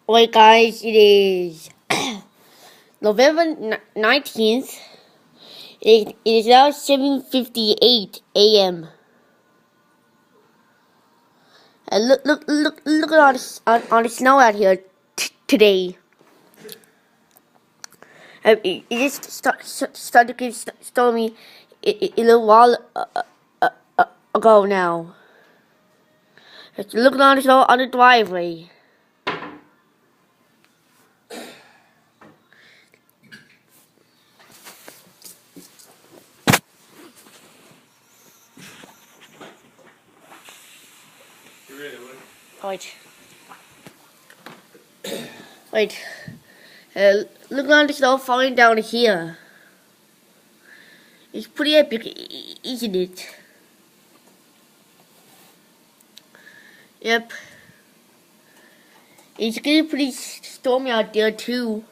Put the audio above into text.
Alright guys, it is November 19th. It is now 7:58 a.m. And look at all the snow out here today. It just started to get stormy a little while ago now. Look at all the snow on the driveway. Wait. Wait. Look at all the snow falling down here. It's pretty epic, isn't it? Yep. It's getting pretty stormy out there too.